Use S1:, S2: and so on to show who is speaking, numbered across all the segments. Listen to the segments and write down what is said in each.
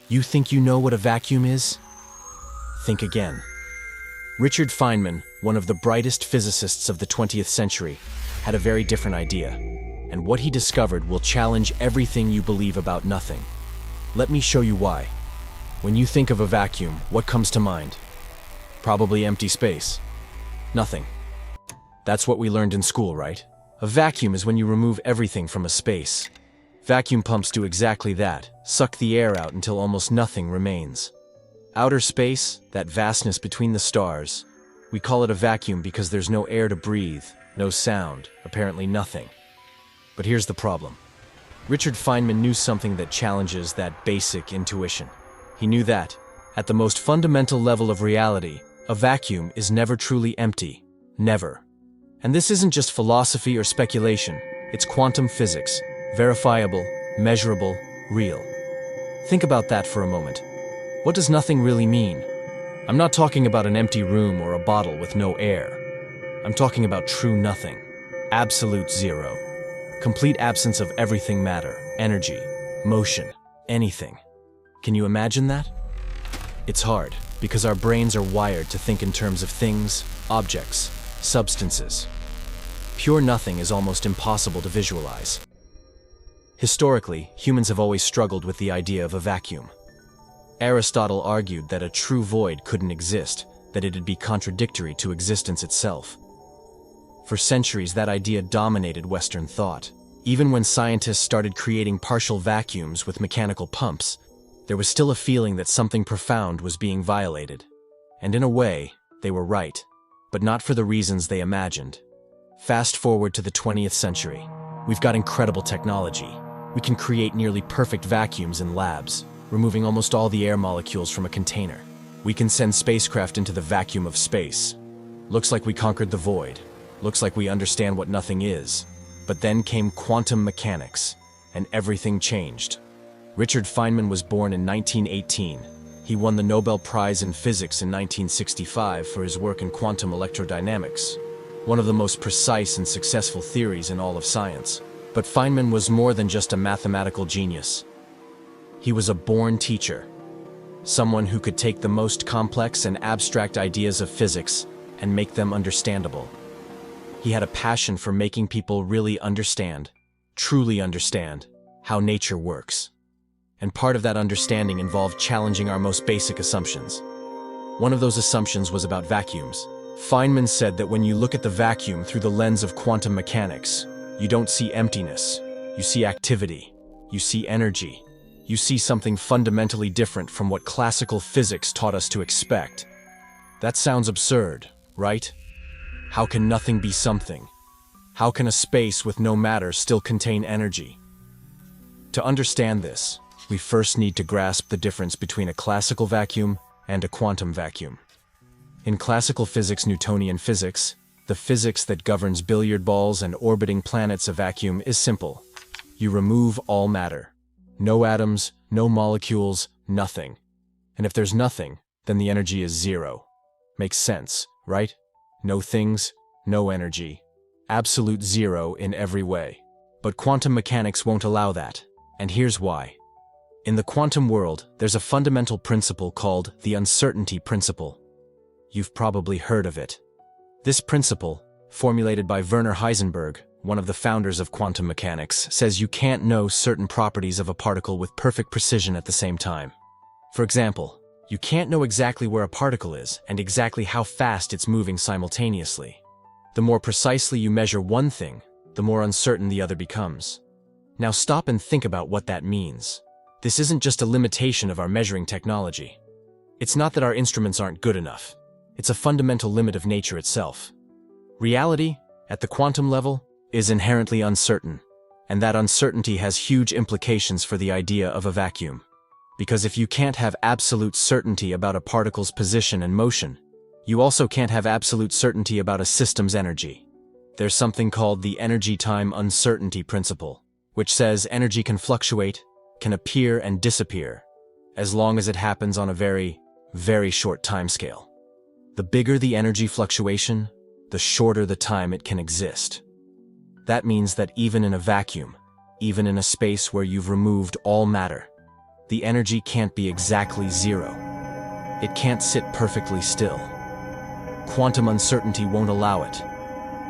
S1: You think you know what a vacuum is? Think again. Richard Feynman, one of the brightest physicists of the 20th century, had a very different idea, and what he discovered will challenge everything you believe about nothing. Let me show you why. When you think of a vacuum, what comes to mind? Probably empty space. Nothing. That's what we learned in school, right? A vacuum is when you remove everything from a space. Vacuum pumps do exactly that, suck the air out until almost nothing remains. Outer space, that vastness between the stars, we call it a vacuum because there's no air to breathe, no sound, apparently nothing. But here's the problem. Richard Feynman knew something that challenges that basic intuition. He knew that, at the most fundamental level of reality, a vacuum is never truly empty. Never. And this isn't just philosophy or speculation, it's quantum physics, verifiable, measurable, real. Think about that for a moment. What does nothing really mean? I'm not talking about an empty room or a bottle with no air. I'm talking about true nothing. Absolute zero. Complete absence of everything matter, energy, motion, anything. Can you imagine that? It's hard, because our brains are wired to think in terms of things, objects, substances. Pure nothing is almost impossible to visualize. Historically, humans have always struggled with the idea of a vacuum. Aristotle argued that a true void couldn't exist, that it'd be contradictory to existence itself. For centuries, that idea dominated Western thought. Even when scientists started creating partial vacuums with mechanical pumps, there was still a feeling that something profound was being violated. And in a way, they were right, but not for the reasons they imagined. Fast forward to the 20th century. We've got incredible technology. We can create nearly perfect vacuums in labs, removing almost all the air molecules from a container. We can send spacecraft into the vacuum of space. Looks like we conquered the void. Looks like we understand what nothing is. But then came quantum mechanics, and everything changed. Richard Feynman was born in 1918. He won the Nobel Prize in Physics in 1965 for his work in quantum electrodynamics, one of the most precise and successful theories in all of science. But Feynman was more than just a mathematical genius. He was a born teacher, someone who could take the most complex and abstract ideas of physics and make them understandable. He had a passion for making people really understand, truly understand, how nature works. And part of that understanding involved challenging our most basic assumptions. One of those assumptions was about vacuums. Feynman said that when you look at the vacuum through the lens of quantum mechanics, you don't see emptiness, you see activity, you see energy, you see something fundamentally different from what classical physics taught us to expect. That sounds absurd, right? How can nothing be something? How can a space with no matter still contain energy? To understand this, we first need to grasp the difference between a classical vacuum and a quantum vacuum. In classical physics, Newtonian physics, the physics that governs billiard balls and orbiting planets, a vacuum is simple. You remove all matter. No atoms, no molecules, nothing. And if there's nothing, then the energy is zero. Makes sense, right? No things, no energy. Absolute zero in every way. But quantum mechanics won't allow that. And here's why. In the quantum world, there's a fundamental principle called the uncertainty principle. You've probably heard of it. This principle, formulated by Werner Heisenberg, one of the founders of quantum mechanics, says you can't know certain properties of a particle with perfect precision at the same time. For example, you can't know exactly where a particle is and exactly how fast it's moving simultaneously. The more precisely you measure one thing, the more uncertain the other becomes. Now stop and think about what that means. This isn't just a limitation of our measuring technology. It's not that our instruments aren't good enough. It's a fundamental limit of nature itself. Reality, at the quantum level, is inherently uncertain, and that uncertainty has huge implications for the idea of a vacuum. Because if you can't have absolute certainty about a particle's position and motion, you also can't have absolute certainty about a system's energy. There's something called the energy-time uncertainty principle, which says energy can fluctuate, can appear and disappear, as long as it happens on a very, very short timescale. The bigger the energy fluctuation, the shorter the time it can exist. That means that even in a vacuum, even in a space where you've removed all matter, the energy can't be exactly zero. It can't sit perfectly still. Quantum uncertainty won't allow it.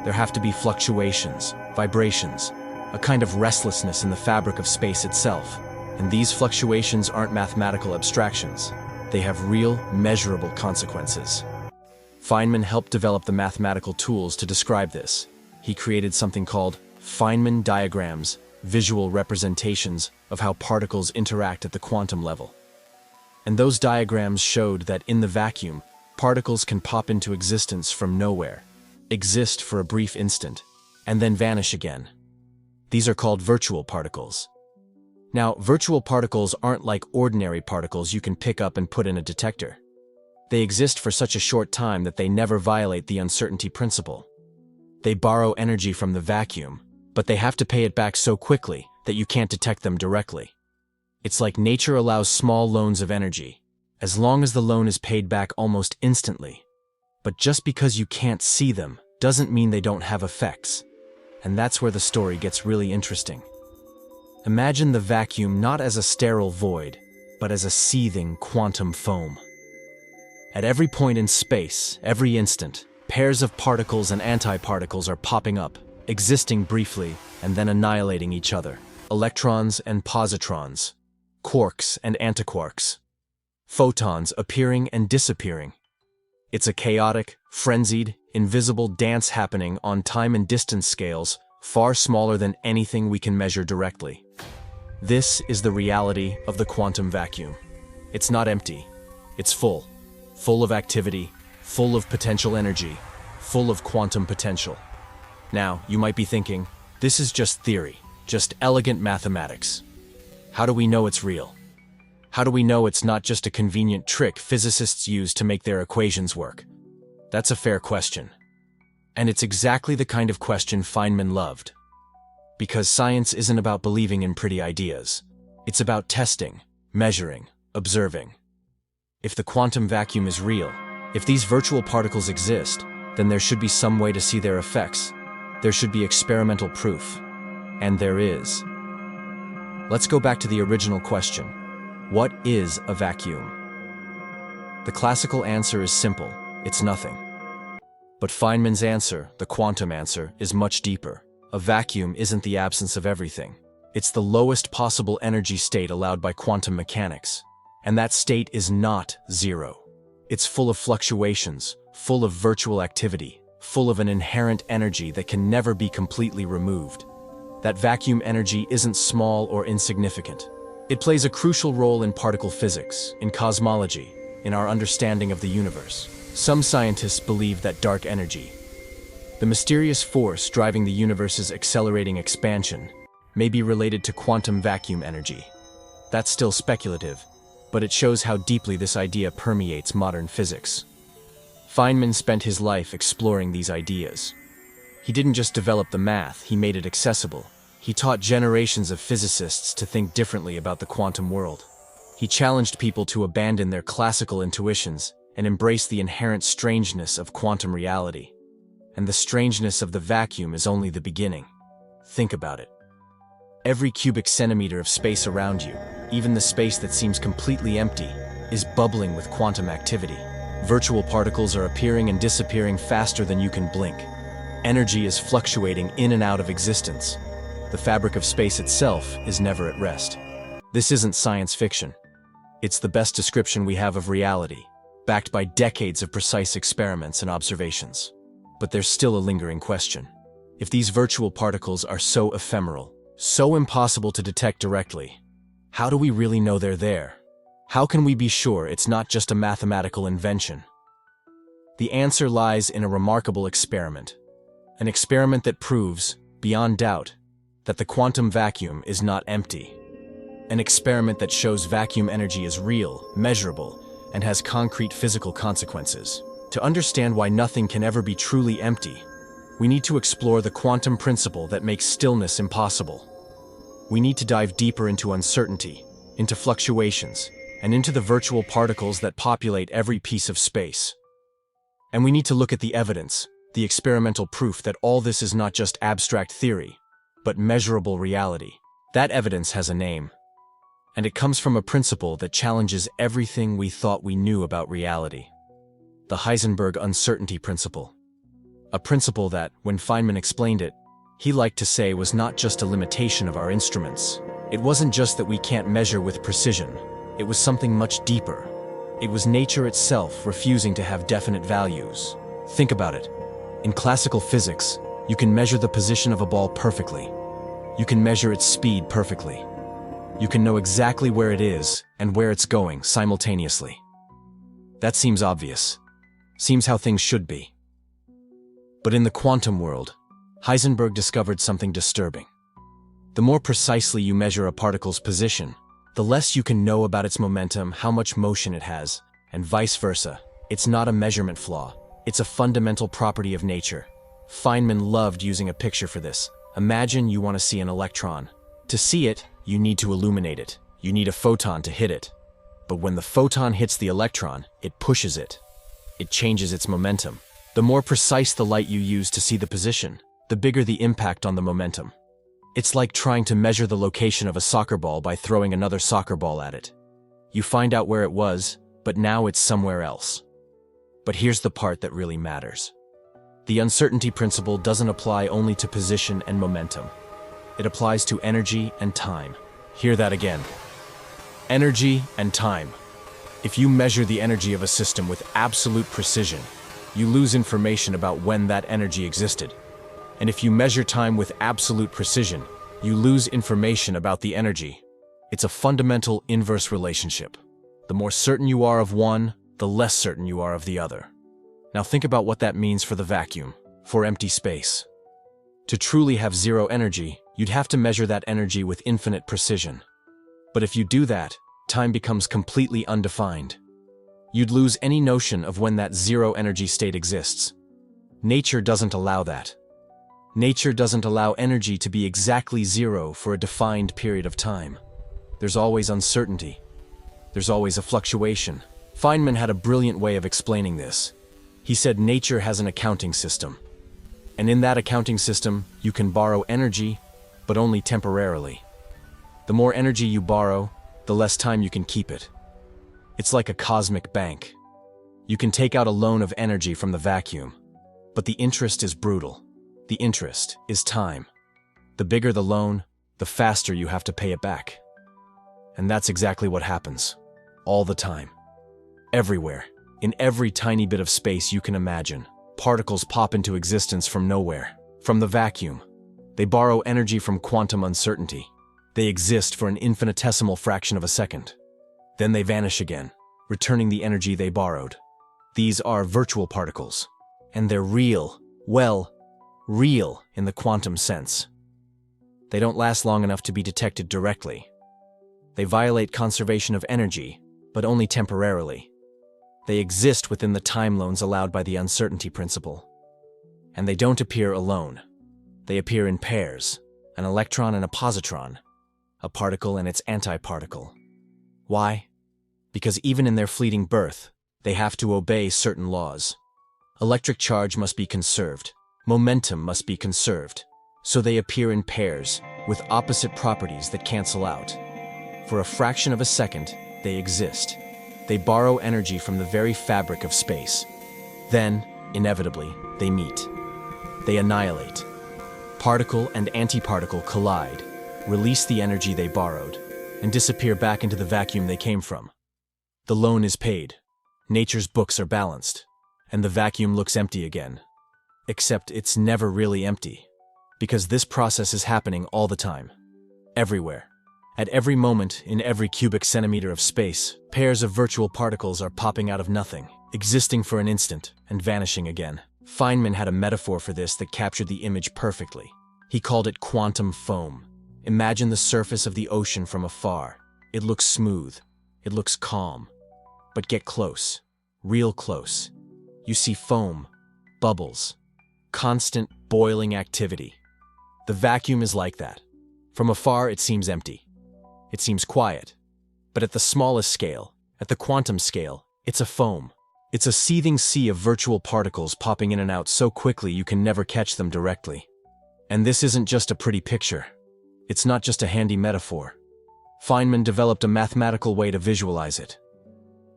S1: There have to be fluctuations, vibrations, a kind of restlessness in the fabric of space itself. And these fluctuations aren't mathematical abstractions. They have real, measurable consequences. Feynman helped develop the mathematical tools to describe this. He created something called Feynman diagrams, visual representations of how particles interact at the quantum level. And those diagrams showed that in the vacuum, particles can pop into existence from nowhere, exist for a brief instant, and then vanish again. These are called virtual particles. Now, virtual particles aren't like ordinary particles you can pick up and put in a detector. They exist for such a short time that they never violate the uncertainty principle. They borrow energy from the vacuum, but they have to pay it back so quickly that you can't detect them directly. It's like nature allows small loans of energy, as long as the loan is paid back almost instantly. But just because you can't see them doesn't mean they don't have effects. And that's where the story gets really interesting. Imagine the vacuum not as a sterile void, but as a seething quantum foam. At every point in space, every instant, pairs of particles and antiparticles are popping up, existing briefly, and then annihilating each other. Electrons and positrons, quarks and antiquarks, photons appearing and disappearing. It's a chaotic, frenzied, invisible dance happening on time and distance scales far smaller than anything we can measure directly. This is the reality of the quantum vacuum. It's not empty. It's full of activity, full of potential energy, full of quantum potential. Now, you might be thinking, this is just theory, just elegant mathematics. How do we know it's real? How do we know it's not just a convenient trick physicists use to make their equations work? That's a fair question. And it's exactly the kind of question Feynman loved. Because science isn't about believing in pretty ideas. It's about testing, measuring, observing. If the quantum vacuum is real, if these virtual particles exist, then there should be some way to see their effects. There should be experimental proof. And there is. Let's go back to the original question. What is a vacuum? The classical answer is simple. It's nothing. But Feynman's answer, the quantum answer, is much deeper. A vacuum isn't the absence of everything. It's the lowest possible energy state allowed by quantum mechanics. And that state is not zero. It's full of fluctuations, full of virtual activity, full of an inherent energy that can never be completely removed. That vacuum energy isn't small or insignificant. It plays a crucial role in particle physics, in cosmology, in our understanding of the universe. Some scientists believe that dark energy, the mysterious force driving the universe's accelerating expansion, may be related to quantum vacuum energy. That's still speculative, but it shows how deeply this idea permeates modern physics. Feynman spent his life exploring these ideas. He didn't just develop the math, he made it accessible. He taught generations of physicists to think differently about the quantum world. He challenged people to abandon their classical intuitions and embrace the inherent strangeness of quantum reality. And the strangeness of the vacuum is only the beginning. Think about it. Every cubic centimeter of space around you, even the space that seems completely empty, is bubbling with quantum activity. Virtual particles are appearing and disappearing faster than you can blink. Energy is fluctuating in and out of existence. The fabric of space itself is never at rest. This isn't science fiction. It's the best description we have of reality, backed by decades of precise experiments and observations. But there's still a lingering question. If these virtual particles are so ephemeral, so impossible to detect directly, how do we really know they're there? How can we be sure it's not just a mathematical invention? The answer lies in a remarkable experiment. An experiment that proves, beyond doubt, that the quantum vacuum is not empty. An experiment that shows vacuum energy is real, measurable, and has concrete physical consequences. To understand why nothing can ever be truly empty, we need to explore the quantum principle that makes stillness impossible. We need to dive deeper into uncertainty, into fluctuations, and into the virtual particles that populate every piece of space. And we need to look at the evidence, the experimental proof that all this is not just abstract theory, but measurable reality. That evidence has a name. And it comes from a principle that challenges everything we thought we knew about reality. The Heisenberg uncertainty principle. A principle that, when Feynman explained it, he liked to say was not just a limitation of our instruments. It wasn't just that we can't measure with precision. It was something much deeper. It was nature itself refusing to have definite values. Think about it. In classical physics, you can measure the position of a ball perfectly. You can measure its speed perfectly. You can know exactly where it is and where it's going simultaneously. That seems obvious. Seems how things should be. But in the quantum world, Heisenberg discovered something disturbing. The more precisely you measure a particle's position, the less you can know about its momentum, how much motion it has, and vice versa. It's not a measurement flaw. It's a fundamental property of nature. Feynman loved using a picture for this. Imagine you want to see an electron. To see it, you need to illuminate it. You need a photon to hit it. But when the photon hits the electron, it pushes it. It changes its momentum. The more precise the light you use to see the position, the bigger the impact on the momentum. It's like trying to measure the location of a soccer ball by throwing another soccer ball at it. You find out where it was, but now it's somewhere else. But here's the part that really matters. The uncertainty principle doesn't apply only to position and momentum. It applies to energy and time. Hear that again. Energy and time. If you measure the energy of a system with absolute precision, you lose information about when that energy existed. And if you measure time with absolute precision, you lose information about the energy. It's a fundamental inverse relationship. The more certain you are of one, the less certain you are of the other. Now think about what that means for the vacuum, for empty space. To truly have zero energy, you'd have to measure that energy with infinite precision. But if you do that, time becomes completely undefined. You'd lose any notion of when that zero energy state exists. Nature doesn't allow that. Nature doesn't allow energy to be exactly zero for a defined period of time. There's always uncertainty. There's always a fluctuation. Feynman had a brilliant way of explaining this. He said nature has an accounting system. And in that accounting system, you can borrow energy, but only temporarily. The more energy you borrow, the less time you can keep it. It's like a cosmic bank. You can take out a loan of energy from the vacuum, but the interest is brutal. The interest is time. The bigger the loan, the faster you have to pay it back. And that's exactly what happens. All the time. Everywhere. In every tiny bit of space you can imagine, particles pop into existence from nowhere, from the vacuum. They borrow energy from quantum uncertainty. They exist for an infinitesimal fraction of a second. Then they vanish again, returning the energy they borrowed. These are virtual particles, and they're real, well, real in the quantum sense. They don't last long enough to be detected directly. They violate conservation of energy, but only temporarily. They exist within the time loans allowed by the uncertainty principle. And they don't appear alone. They appear in pairs, an electron and a positron, a particle and its antiparticle. Why? Because even in their fleeting birth, they have to obey certain laws. Electric charge must be conserved. Momentum must be conserved. So they appear in pairs, with opposite properties that cancel out. For a fraction of a second, they exist. They borrow energy from the very fabric of space. Then, inevitably, they meet. They annihilate. Particle and antiparticle collide, release the energy they borrowed, and disappear back into the vacuum they came from. The loan is paid. Nature's books are balanced, and the vacuum looks empty again. Except it's never really empty, because this process is happening all the time, everywhere. At every moment, in every cubic centimeter of space, pairs of virtual particles are popping out of nothing, existing for an instant, and vanishing again. Feynman had a metaphor for this that captured the image perfectly. He called it quantum foam. Imagine the surface of the ocean from afar. It looks smooth. It looks calm. But get close, real close. You see foam, bubbles, constant boiling activity. The vacuum is like that. From afar, it seems empty. It seems quiet. But at the smallest scale, at the quantum scale, it's a foam. It's a seething sea of virtual particles popping in and out so quickly you can never catch them directly. And this isn't just a pretty picture. It's not just a handy metaphor. Feynman developed a mathematical way to visualize it.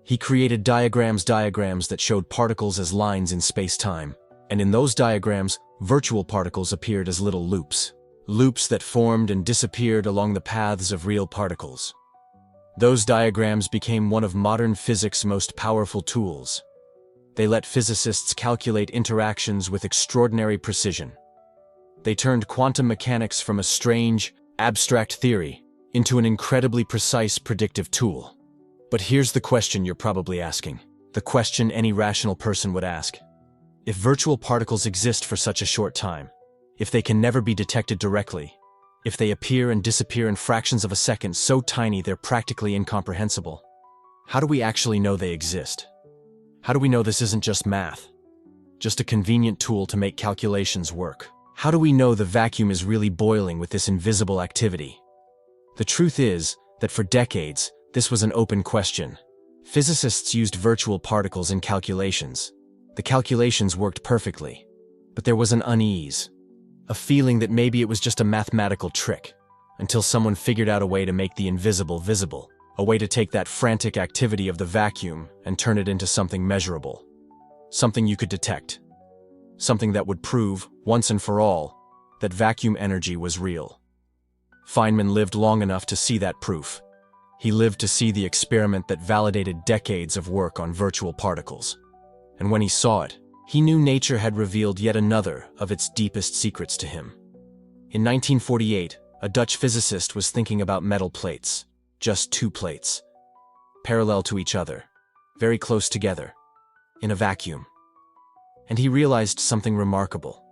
S1: He created diagrams that showed particles as lines in space-time, and in those diagrams, virtual particles appeared as little loops. Loops that formed and disappeared along the paths of real particles. Those diagrams became one of modern physics' most powerful tools. They let physicists calculate interactions with extraordinary precision. They turned quantum mechanics from a strange, abstract theory into an incredibly precise predictive tool. But here's the question you're probably asking, the question any rational person would ask. If virtual particles exist for such a short time, if they can never be detected directly, if they appear and disappear in fractions of a second so tiny they're practically incomprehensible, how do we actually know they exist? How do we know this isn't just math? Just a convenient tool to make calculations work? How do we know the vacuum is really boiling with this invisible activity? The truth is that for decades, this was an open question. Physicists used virtual particles in calculations. The calculations worked perfectly, but there was an unease, a feeling that maybe it was just a mathematical trick, until someone figured out a way to make the invisible visible, a way to take that frantic activity of the vacuum and turn it into something measurable, something you could detect, something that would prove, once and for all, that vacuum energy was real. Feynman lived long enough to see that proof. He lived to see the experiment that validated decades of work on virtual particles. And when he saw it, he knew nature had revealed yet another of its deepest secrets to him. In 1948, a Dutch physicist was thinking about metal plates, just two plates, parallel to each other, very close together, in a vacuum. And he realized something remarkable,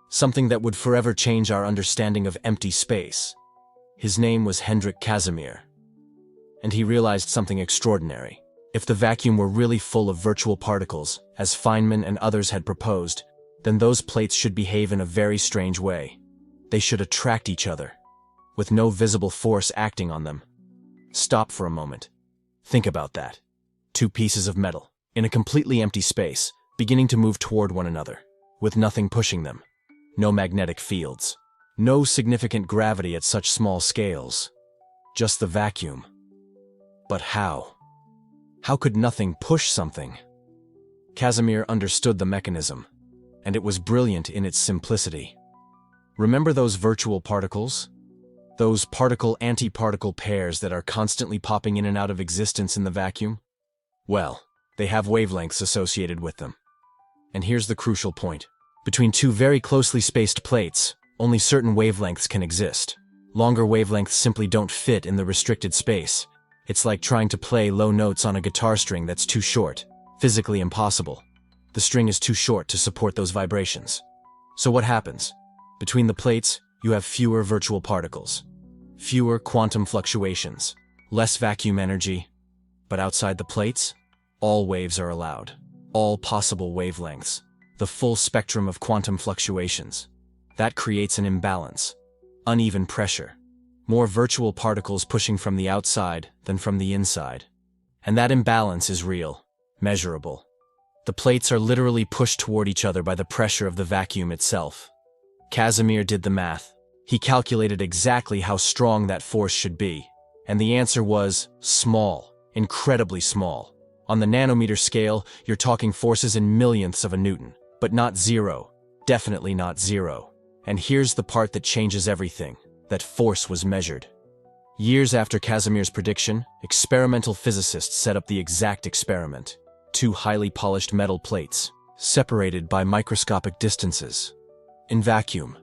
S1: something that would forever change our understanding of empty space. His name was Hendrik Casimir. And he realized something extraordinary. If the vacuum were really full of virtual particles, as Feynman and others had proposed, then those plates should behave in a very strange way. They should attract each other, with no visible force acting on them. Stop for a moment. Think about that. Two pieces of metal, in a completely empty space, beginning to move toward one another, with nothing pushing them. No magnetic fields. No significant gravity at such small scales. Just the vacuum. But how? How could nothing push something? Casimir understood the mechanism, and it was brilliant in its simplicity. Remember those virtual particles? Those particle-antiparticle pairs that are constantly popping in and out of existence in the vacuum? Well, they have wavelengths associated with them. And here's the crucial point. Between two very closely spaced plates, only certain wavelengths can exist. Longer wavelengths simply don't fit in the restricted space. It's like trying to play low notes on a guitar string that's too short, physically impossible. The string is too short to support those vibrations. So what happens? Between the plates, you have fewer virtual particles, fewer quantum fluctuations, less vacuum energy. But outside the plates, all waves are allowed, all possible wavelengths, the full spectrum of quantum fluctuations. That creates an imbalance, uneven pressure. More virtual particles pushing from the outside than from the inside. And that imbalance is real, measurable. The plates are literally pushed toward each other by the pressure of the vacuum itself. Casimir did the math. He calculated exactly how strong that force should be. And the answer was small, incredibly small. On the nanometer scale, you're talking forces in millionths of a Newton, but not zero, definitely not zero. And here's the part that changes everything. That force was measured. Years after Casimir's prediction, experimental physicists set up the exact experiment. Two highly polished metal plates, separated by microscopic distances, in vacuum.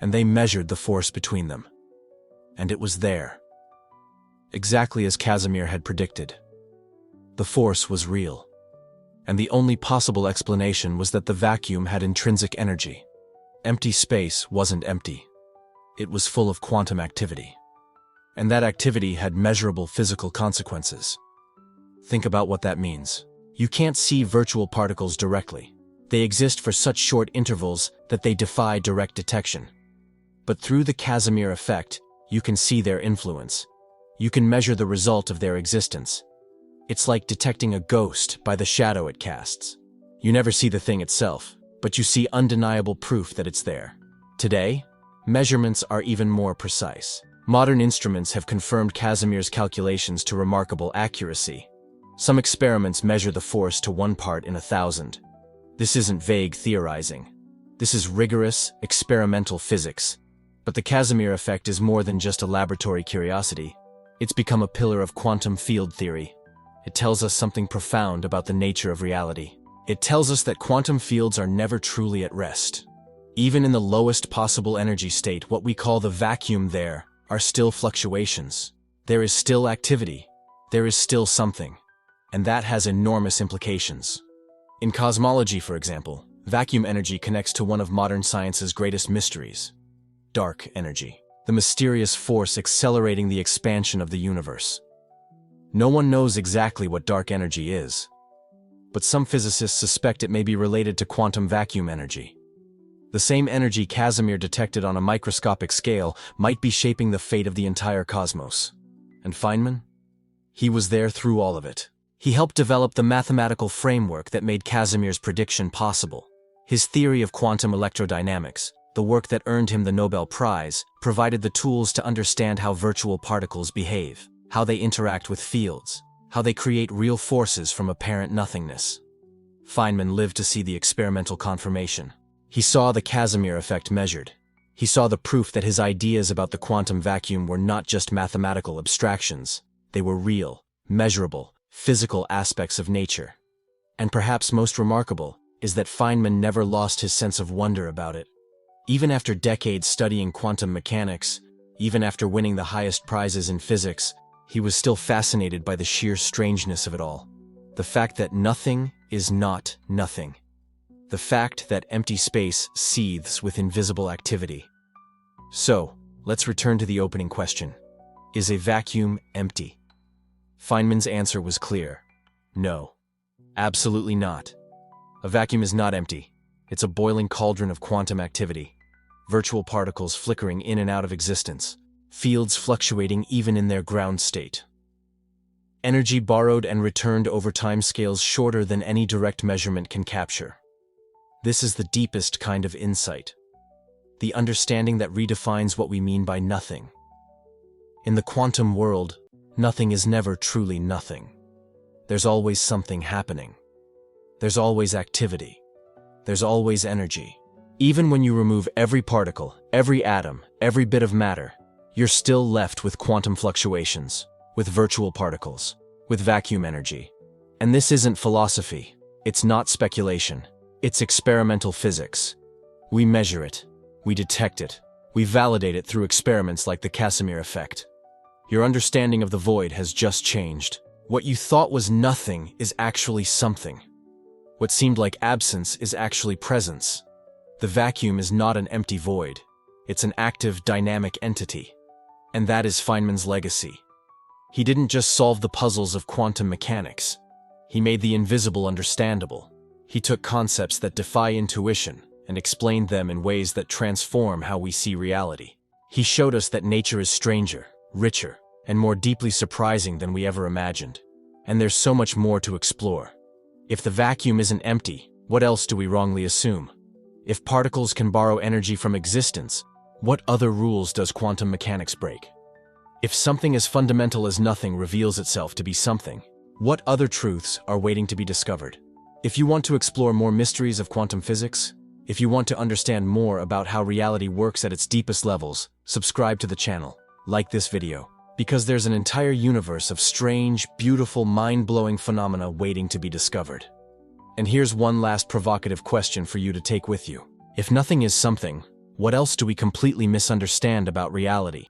S1: And they measured the force between them. And it was there. Exactly as Casimir had predicted. The force was real. And the only possible explanation was that the vacuum had intrinsic energy. Empty space wasn't empty. It was full of quantum activity. And that activity had measurable physical consequences. Think about what that means. You can't see virtual particles directly. They exist for such short intervals that they defy direct detection. But through the Casimir effect, you can see their influence. You can measure the result of their existence. It's like detecting a ghost by the shadow it casts. You never see the thing itself, but you see undeniable proof that it's there. Today, measurements are even more precise, Modern instruments have confirmed Casimir's calculations to remarkable accuracy. Some experiments measure the force to 1 part in 1,000. This isn't vague theorizing. This is rigorous, experimental physics. But the Casimir effect is more than just a laboratory curiosity. It's become a pillar of quantum field theory. It tells us something profound about the nature of reality. It tells us that quantum fields are never truly at rest. Even in the lowest possible energy state, what we call the vacuum, there are still fluctuations. There is still activity. There is still something. And that has enormous implications. In cosmology, for example, vacuum energy connects to one of modern science's greatest mysteries: dark energy, the mysterious force accelerating the expansion of the universe. No one knows exactly what dark energy is, but some physicists suspect it may be related to quantum vacuum energy. The same energy Casimir detected on a microscopic scale might be shaping the fate of the entire cosmos. And Feynman? He was there through all of it. He helped develop the mathematical framework that made Casimir's prediction possible. His theory of quantum electrodynamics, the work that earned him the Nobel Prize, provided the tools to understand how virtual particles behave, how they interact with fields, how they create real forces from apparent nothingness. Feynman lived to see the experimental confirmation. He saw the Casimir effect measured. He saw the proof that his ideas about the quantum vacuum were not just mathematical abstractions. They were real, measurable, physical aspects of nature. And perhaps most remarkable is that Feynman never lost his sense of wonder about it. Even after decades studying quantum mechanics, even after winning the highest prizes in physics, he was still fascinated by the sheer strangeness of it all. The fact that nothing is not nothing. The fact that empty space seethes with invisible activity. So, let's return to the opening question. Is a vacuum empty? Feynman's answer was clear. No. Absolutely not. A vacuum is not empty. It's a boiling cauldron of quantum activity. Virtual particles flickering in and out of existence. Fields fluctuating even in their ground state. Energy borrowed and returned over timescales shorter than any direct measurement can capture. This is the deepest kind of insight. The understanding that redefines what we mean by nothing. In the quantum world, nothing is never truly nothing. There's always something happening. There's always activity. There's always energy. Even when you remove every particle, every atom, every bit of matter, you're still left with quantum fluctuations, with virtual particles, with vacuum energy. And this isn't philosophy. It's not speculation. It's experimental physics. We measure it. We detect it. We validate it through experiments like the Casimir effect. Your understanding of the void has just changed. What you thought was nothing is actually something. What seemed like absence is actually presence. The vacuum is not an empty void. It's an active, dynamic entity. And that is Feynman's legacy. He didn't just solve the puzzles of quantum mechanics. He made the invisible understandable. He took concepts that defy intuition and explained them in ways that transform how we see reality. He showed us that nature is stranger, richer, and more deeply surprising than we ever imagined. And there's so much more to explore. If the vacuum isn't empty, what else do we wrongly assume? If particles can borrow energy from existence, what other rules does quantum mechanics break? If something as fundamental as nothing reveals itself to be something, what other truths are waiting to be discovered? If you want to explore more mysteries of quantum physics, if you want to understand more about how reality works at its deepest levels, subscribe to the channel, like this video, because there's an entire universe of strange, beautiful, mind-blowing phenomena waiting to be discovered. And here's one last provocative question for you to take with you. If nothing is something, what else do we completely misunderstand about reality?